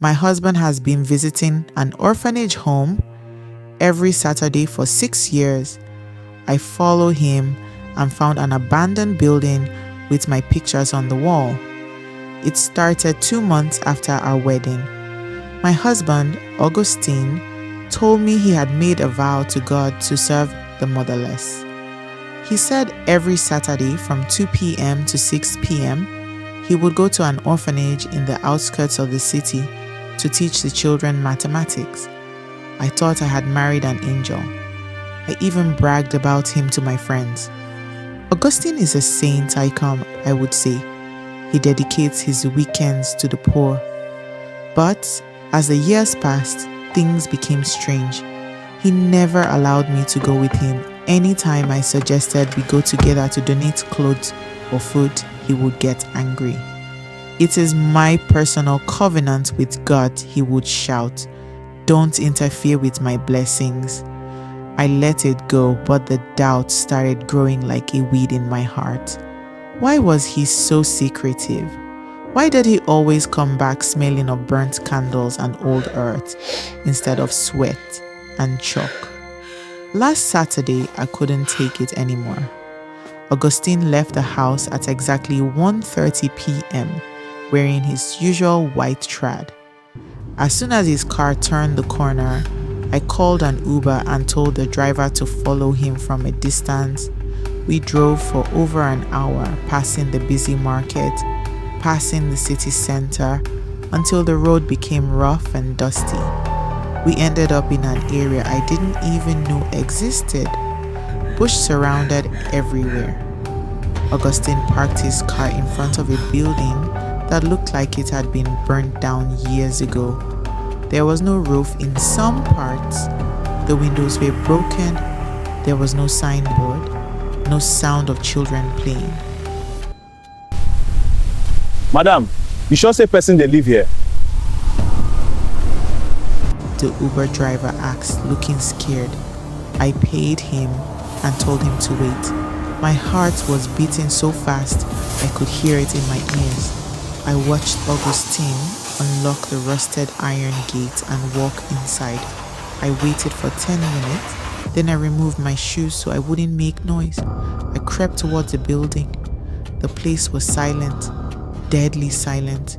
My husband has been visiting an orphanage home every Saturday for 6 years. I follow him and found an abandoned building with my pictures on the wall. It started 2 months after our wedding. My husband, Augustine, told me he had made a vow to God to serve the motherless. He said every Saturday from 2 p.m. to 6 p.m., he would go to an orphanage in the outskirts of the city to teach the children mathematics. I thought I had married an angel. I even bragged about him to my friends. Augustine is a saint I would say. He dedicates his weekends to the poor. But as the years passed, things became strange. He never allowed me to go with him. Anytime I suggested we go together to donate clothes or food, he would get angry. "It is my personal covenant with God," he would shout. "Don't interfere with my blessings." I let it go, but the doubt started growing like a weed in my heart. Why was he so secretive? Why did he always come back smelling of burnt candles and old earth instead of sweat and chalk? Last Saturday, I couldn't take it anymore. Augustine left the house at exactly 1:30 p.m. wearing his usual white trad. As soon as his car turned the corner, I called an Uber and told the driver to follow him from a distance. We drove for over an hour, passing the busy market, passing the city center, until the road became rough and dusty. We ended up in an area I didn't even know existed. Bush surrounded everywhere. Augustine parked his car in front of a building that looked like it had been burnt down years ago. There was no roof in some parts. The windows were broken. There was no signboard, no sound of children playing. "Madam, you sure say person they live here?" The Uber driver asked, looking scared. I paid him and told him to wait. My heart was beating so fast I could hear it in my ears. I watched Augustine unlock the rusted iron gate and walk inside. I waited for 10 minutes, then I removed my shoes so I wouldn't make noise. I crept towards the building. The place was silent, deadly silent.